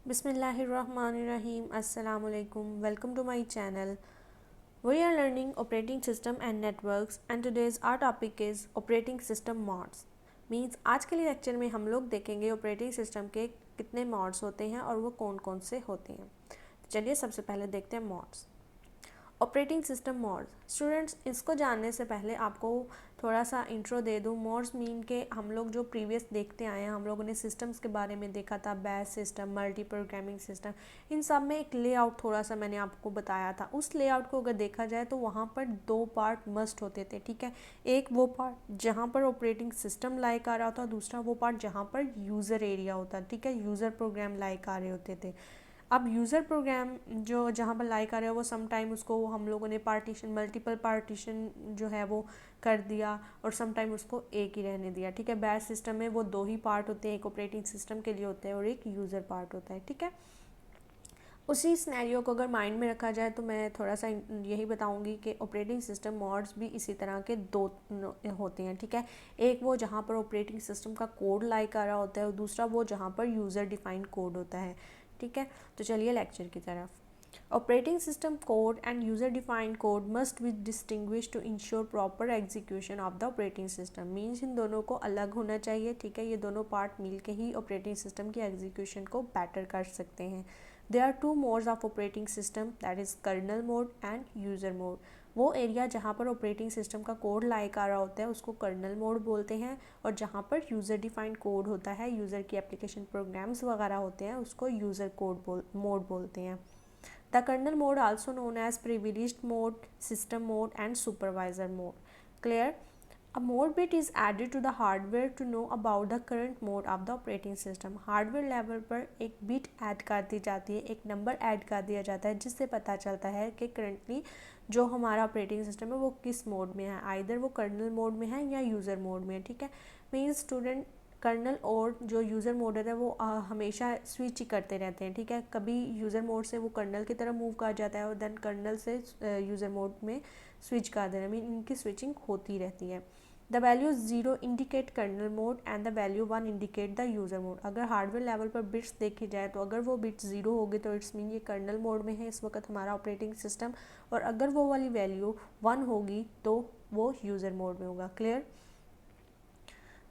Bismillahirrahmanirrahim. Assalamualaikum. Welcome to my channel. We are learning operating system and networks and today's our topic is operating system mods. Means आज के लिए lecture में हम लोग देखेंगे operating system के कितने मॉड्स होते हैं और वो कौन कौन से होते हैं। चलिए सबसे पहले देखते हैं mods. Operating system mods. Students, इसको जानने से पहले आपको थोड़ा सा इंट्रो दे दूँ। मॉड्स मीन के हम लोग जो प्रीवियस देखते आए हैं, हम लोगों ने सिस्टम्स के बारे में देखा था, batch system, multi programming system, इन सब में एक लेआउट थोड़ा सा मैंने आपको बताया था। उस लेआउट को अगर देखा जाए तो वहाँ पर दो पार्ट मस्ट होते थे, ठीक है। एक वो पार्ट जहाँ पर ऑपरेटिंग सिस्टम लाइक आ रहा होता, दूसरा वो पार्ट जहाँ पर यूज़र एरिया होता, ठीक है, यूज़र प्रोग्राम लाइक आ रहे होते थे। अब यूज़र प्रोग्राम जो जहाँ पर लाइक आ रहा है वो सम टाइम उसको हम लोगों ने पार्टीशन, मल्टीपल पार्टीशन जो है वो कर दिया और सम टाइम उसको एक ही रहने दिया, ठीक है। बैच सिस्टम में वो दो ही पार्ट होते हैं, एक ऑपरेटिंग सिस्टम के लिए होता है और एक यूज़र पार्ट होता है, ठीक है। उसी सिनेरियो को अगर माइंड में रखा जाए तो मैं थोड़ा सा यही बताऊंगी कि ऑपरेटिंग सिस्टम मॉड्स भी इसी तरह के दो होते हैं, ठीक है। एक वो जहाँ पर ऑपरेटिंग सिस्टम का कोड लाइक आ रहा होता है और दूसरा वो जहाँ पर यूज़र डिफाइंड कोड होता है, ठीक है। तो चलिए लेक्चर की तरफ। Operating system code and user defined code must be distinguish to ensure proper execution of the operating system. Means इन दोनों को अलग होना चाहिए, ठीक है। ये दोनों पार्ट मिल के ही ऑपरेटिंग सिस्टम की एग्जीक्यूशन को बेटर कर सकते हैं। There are two modes of operating system, that is kernel mode and user mode. वो एरिया जहाँ पर ऑपरेटिंग सिस्टम का कोड लाइक आ रहा होता है उसको कर्नल मोड बोलते हैं और जहाँ पर यूज़र डिफाइंड कोड होता है, यूज़र की एप्लीकेशन प्रोग्राम्स वगैरह होते हैं, उसको यूज़र कोड मोड बोलते हैं। The kernel mode also known as privileged mode, system mode and supervisor mode. Clear? A mode bit is added to the hardware to know about the current mode of the operating system. Hardware level पर एक bit add कर दी जाती है, एक number add कर दिया जाता है जिससे पता चलता है कि करंटली जो हमारा ऑपरेटिंग सिस्टम है वो किस मोड में है, आइदर वो कर्नल मोड में है या यूज़र मोड में है, ठीक है। मीन्स स्टूडेंट, कर्नल और जो यूज़र मोड है वो हमेशा स्विच ही करते रहते हैं, ठीक है। कभी यूज़र मोड से वो कर्नल की तरफ मूव कर जाता है और देन कर्नल से यूज़र मोड में स्विच कर देना, मीन इनकी स्विचिंग होती रहती है। The value 0 indicate kernel mode and the value 1 indicate the user mode. अगर हार्डवेयर लेवल पर बिट्स देखी जाए तो अगर वो बिट्स 0 होगी तो इट्स मीन ये कर्नल मोड में है इस वक्त हमारा ऑपरेटिंग सिस्टम, और अगर वो वाली वैल्यू 1 होगी तो वो यूज़र मोड में होगा। क्लियर?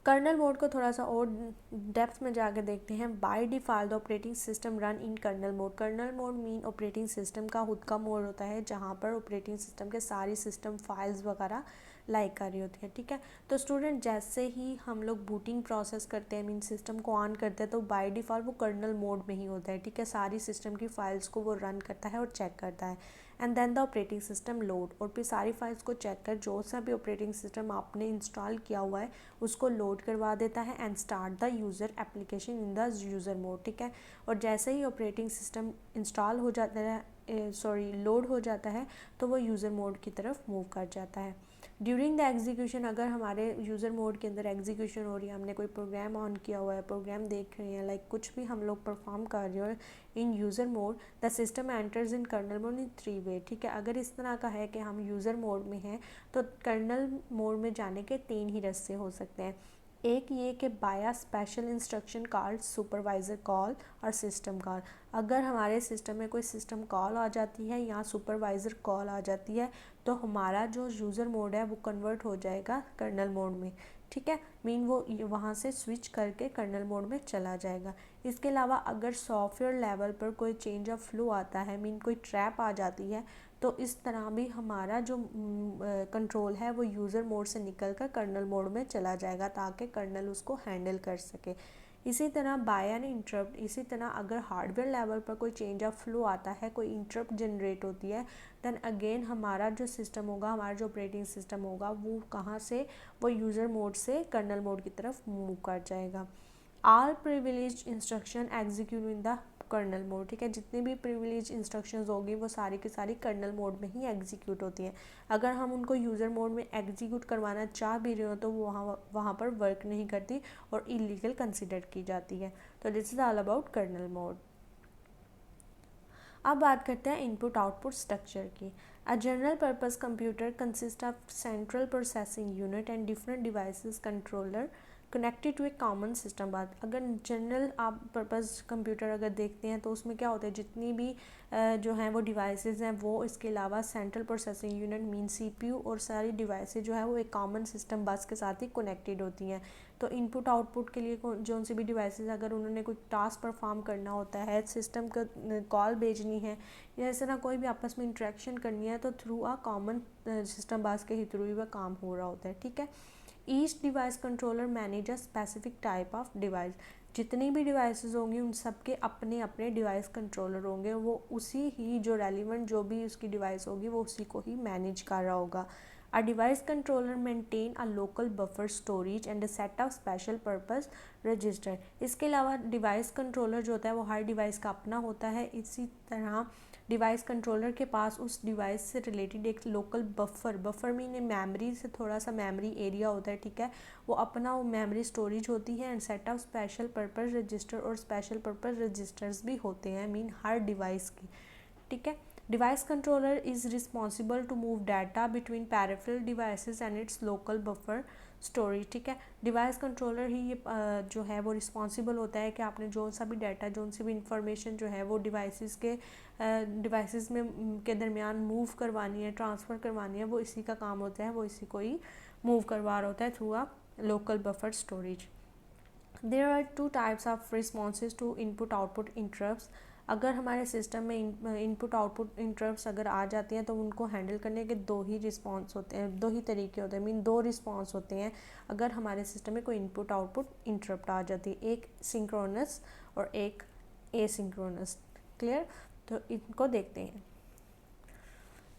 कर्नल मोड को थोड़ा सा और डेप्थ में जाकर देखते हैं। By default operating system run in kernel mode. Kernel mode mean operating system का खुद का मोड होता है जहाँ पर ऑपरेटिंग सिस्टम के सारी सिस्टम फाइल्स वगैरह लाइक कर रही होती है, ठीक है। तो स्टूडेंट, जैसे ही हम लोग बूटिंग प्रोसेस करते हैं, मीन सिस्टम को ऑन करते हैं, तो बाय डिफ़ॉल्ट वो कर्नल मोड में ही होता है, ठीक है। सारी सिस्टम की फाइल्स को वो रन करता है और चेक करता है and then the operating system load, और फिर सारी फाइल्स को चेक कर जो सा भी ऑपरेटिंग सिस्टम आपने इंस्टॉल किया हुआ है उसको लोड करवा देता है and start the user application in the user mode, ठीक है। और जैसे ही ऑपरेटिंग सिस्टम इंस्टॉल हो जाता है, लोड हो जाता है, तो वो यूज़र मोड की तरफ मूव कर जाता है। ड्यूरिंग द एग्जीक्यूशन, अगर हमारे यूज़र मोड के अंदर एग्जीक्यूशन हो रही है, हमने कोई प्रोग्राम ऑन किया हुआ है, प्रोग्राम देख रहे हैं, लाइक कुछ भी हम लोग परफॉर्म कर रहे हो in user mode, the system enters in kernel mode in 3 way, ठीक है। अगर इस तरह का है कि हम यूज़र मोड में हैं तो कर्नल मोड में जाने के 3 ही रास्ते हो सकते हैं। एक ये कि बाया special instruction called supervisor call और सिस्टम कॉल। अगर हमारे सिस्टम में कोई सिस्टम कॉल आ जाती है या सुपरवाइज़र कॉल आ जाती है तो हमारा जो यूज़र मोड है वो कन्वर्ट हो जाएगा कर्नल मोड में, ठीक है। मीन वो वहाँ से स्विच करके कर्नल मोड में चला जाएगा। इसके अलावा अगर सॉफ्टवेयर लेवल पर कोई चेंज ऑफ फ्लो आता है, मीन कोई ट्रैप आ जाती है, तो इस तरह भी हमारा जो कंट्रोल है वो यूज़र मोड से निकल कर कर्नल मोड में चला जाएगा ताकि कर्नल उसको हैंडल कर सके। इसी तरह बाय एन इंटरप्ट, इसी तरह अगर हार्डवेयर लेवल पर कोई चेंज ऑफ फ्लो आता है, कोई इंटरप्ट जनरेट होती है, देन अगेन हमारा जो सिस्टम होगा, हमारा जो ऑपरेटिंग सिस्टम होगा वो कहाँ से, वो यूज़र मोड से कर्नल मोड की तरफ मूव कर जाएगा। All privilege instruction execute in the kernel mode, ठीक है। जितनी भी प्रिविलेज इंस्ट्रक्शंस होगी वो सारी की सारी कर्नल मोड में ही एग्जीक्यूट होती हैं। अगर हम उनको यूज़र मोड में एग्जीक्यूट करवाना चाह भी रहे हो तो वो वहाँ पर वर्क नहीं करती और इलीगल कंसिडर की जाती है। तो this is all about kernel mode. अब बात करते हैं इनपुट आउटपुट स्ट्रक्चर की। A general purpose computer consist of central processing unit and different devices controller connected to a common system bus. अगर जनरल आप पर्पज़ कंप्यूटर अगर देखते हैं तो उसमें क्या होता है, जितनी भी जो हैं वो डिवाइसेस हैं वो, इसके अलावा central processing unit mean CPU और सारी डिवाइसेस जो है वो एक कॉमन सिस्टम बस के साथ ही कनेक्टेड होती हैं। तो इनपुट आउटपुट के लिए जो सी भी डिवाइसेस अगर उन्होंने कोई टास्क परफॉर्म करना होता है, सिस्टम का कॉल भेजनी है या इस तरह कोई भी आपस में इंटरेक्शन करनी है, तो थ्रू आ कॉमन सिस्टम बस के ही थ्रू ही वह काम हो रहा होता है। ठीक है। Each device controller manage a specific type of device. जितनी भी डिवाइसेस होंगी उन सब के अपने अपने डिवाइस कंट्रोलर होंगे, वो उसी ही जो रेलिवेंट जो भी उसकी डिवाइस होगी वो उसी को ही मैनेज कर रहा होगा। A device controller maintain a local buffer storage and a set of special purpose register. इसके अलावा डिवाइस कंट्रोलर जो होता है वो हर डिवाइस का अपना होता है। इसी तरह डिवाइस कंट्रोलर के पास उस डिवाइस से रिलेटेड एक लोकल बफर मीन मेमोरी से थोड़ा सा मेमोरी एरिया होता है। ठीक है। वो अपना वो मेमोरी स्टोरेज होती है and set of special purpose register, और स्पेशल पर्पस रजिस्टर्स भी होते हैं मीन हर डिवाइस की। ठीक है। Device controller is responsible to move data between peripheral devices and its local buffer storage. ठीक है। डिवाइस कंट्रोलर ही ये जो है वो रिस्पॉन्सिबल होता है कि आपने जो सा भी डाटा, जो सी भी इंफॉर्मेशन जो है वो डिवाइसेस में के दरमियान मूव करवानी है, ट्रांसफ़र करवानी है, वो इसी का काम होता है, वो इसी को ही मूव करवा रहा होता है through a local buffer storage. There are two types of responses to input output interrupts. अगर हमारे सिस्टम में इनपुट आउटपुट इंटरप्ट्स अगर आ जाती हैं तो उनको हैंडल करने के दो ही रिस्पॉन्स होते हैं, दो ही तरीके होते हैं, मीन दो रिस्पॉन्स होते हैं अगर हमारे सिस्टम में कोई इनपुट आउटपुट इंटरप्ट आ जाती है, एक सिंक्रोनस और एक एसिंक्रोनस। क्लियर? तो इनको देखते हैं।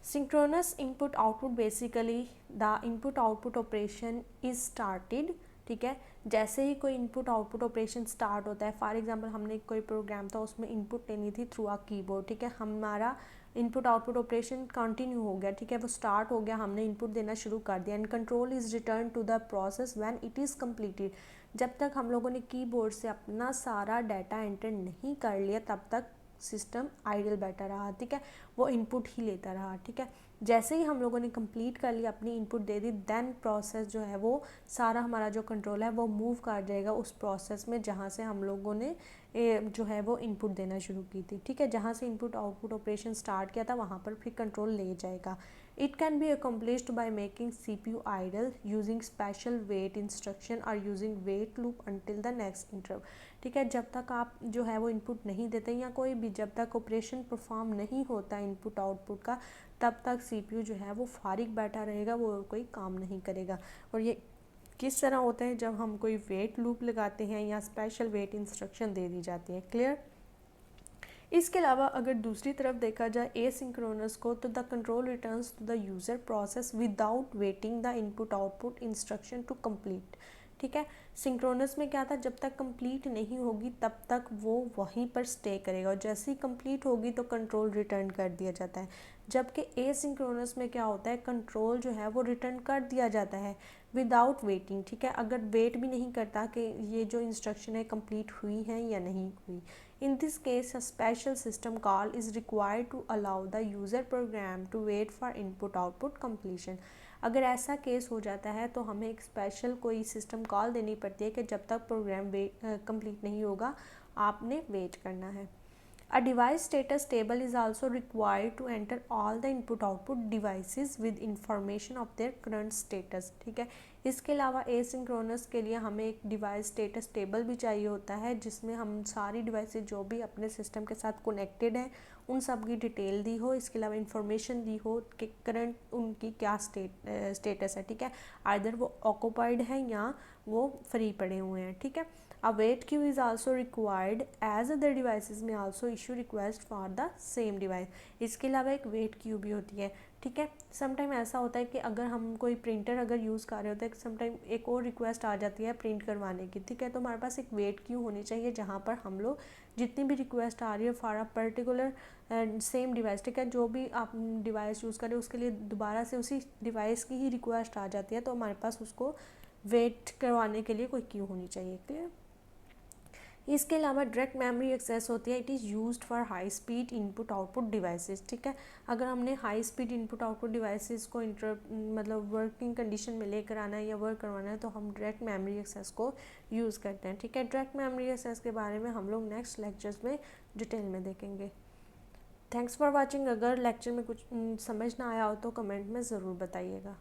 Synchronous input output, basically the input output operation is started. ठीक है। जैसे ही कोई इनपुट आउटपुट ऑपरेशन स्टार्ट होता है, फॉर एग्जांपल हमने कोई प्रोग्राम था उसमें इनपुट लेनी थी थ्रू आ कीबोर्ड। ठीक है। हमारा इनपुट आउटपुट ऑपरेशन कंटिन्यू हो गया। ठीक है। वो स्टार्ट हो गया, हमने इनपुट देना शुरू कर दिया and control is return to the process when it is completed. जब तक हम लोगों ने कीबोर्ड से अपना सारा डाटा एंटर नहीं कर लिया तब तक सिस्टम आइडल बैठा रहा। ठीक है। वो इनपुट ही लेता रहा। ठीक है। जैसे ही हम लोगों ने कंप्लीट कर लिया, अपनी इनपुट दे दी, देन प्रोसेस जो है वो सारा हमारा जो कंट्रोल है वो मूव कर जाएगा उस प्रोसेस में जहाँ से हम लोगों ने जो है वो इनपुट देना शुरू की थी। ठीक है। जहाँ से इनपुट आउटपुट ऑपरेशन स्टार्ट किया था वहाँ पर फिर कंट्रोल ले जाएगा। It can be accomplished by making CPU idle using special wait instruction और using wait loop until the next interrupt. ठीक है। जब तक आप जो है वो इनपुट नहीं देते या कोई भी जब तक ऑपरेशन परफॉर्म नहीं होता इनपुट आउटपुट का, तब तक CPU जो है वो फारिग बैठा रहेगा, वो कोई काम नहीं करेगा। और ये किस तरह होता है, जब हम कोई वेट लूप लगाते हैं या स्पेशल वेट इंस्ट्रक्शन दे दी जाती है। क्लियर? इसके अलावा अगर दूसरी तरफ देखा जाए एसिंक्रोनस को, तो the control returns to the user process without waiting the input output instruction to complete. ठीक है। सिंक्रोनस में क्या था, जब तक कंप्लीट नहीं होगी तब तक वो वहीं पर स्टे करेगा और जैसे ही कंप्लीट होगी तो कंट्रोल रिटर्न कर दिया जाता है। जबकि एसिंक्रोनस में क्या होता है, कंट्रोल जो है वो रिटर्न कर दिया जाता है विदाउट वेटिंग। ठीक है। अगर वेट भी नहीं करता कि ये जो इंस्ट्रक्शन है कंप्लीट हुई है या नहीं हुई। In this case, a special system call is required to allow the user program to wait for input-output completion. अगर ऐसा केस हो जाता है तो हमें एक स्पेशल कोई सिस्टम कॉल देनी पड़ती है कि जब तक प्रोग्राम कंप्लीट नहीं होगा आपने वेट करना है। A device status table is also required to enter all the input-output devices with information of their current status. ठीक है। इसके अलावा एसिंक्रोनस के लिए हमें एक डिवाइस स्टेटस टेबल भी चाहिए होता है जिसमें हम सारी डिवाइसेस जो भी अपने सिस्टम के साथ कनेक्टेड हैं उन सब की डिटेल दी हो, इसके अलावा इंफॉर्मेशन दी हो कि करंट उनकी क्या स्टेटस है। ठीक है। आइदर वो ऑक्यूपाइड है या वो फ्री पड़े हुए हैं। ठीक है। A wait queue is also required as other devices may also issue request for the same device. इसके अलावा एक वेट क्यू भी होती है। ठीक है। समटाइम ऐसा होता है कि अगर हम कोई प्रिंटर अगर यूज़ कर रहे होते हैं, समटाइम एक और रिक्वेस्ट आ जाती है प्रिंट करवाने की। ठीक है। तो हमारे पास एक वेट क्यू होनी चाहिए जहाँ पर हम लोग जितनी भी रिक्वेस्ट आ रही है for a particular same device, ठीक है, जो भी आप डिवाइस यूज़ करें उसके लिए दोबारा से उसी डिवाइस की ही रिक्वेस्ट आ जाती है, तो हमारे पास उसको वेट करवाने के लिए कोई क्यू होनी चाहिए। क्लियर? इसके अलावा डायरेक्ट मेमोरी एक्सेस होती है, it is used for high speed input output devices. ठीक है, अगर हमने high speed input output devices को मतलब वर्किंग कंडीशन में लेकर आना है या वर्क करवाना है तो हम डायरेक्ट मेमोरी एक्सेस को यूज़ करते हैं। ठीक है, डायरेक्ट मेमोरी एक्सेस के बारे में हम लोग नेक्स्ट लेक्चर्स में डिटेल में देखेंगे। Thanks for watching. अगर लेक्चर में कुछ समझ ना आया हो तो कमेंट में ज़रूर बताइएगा।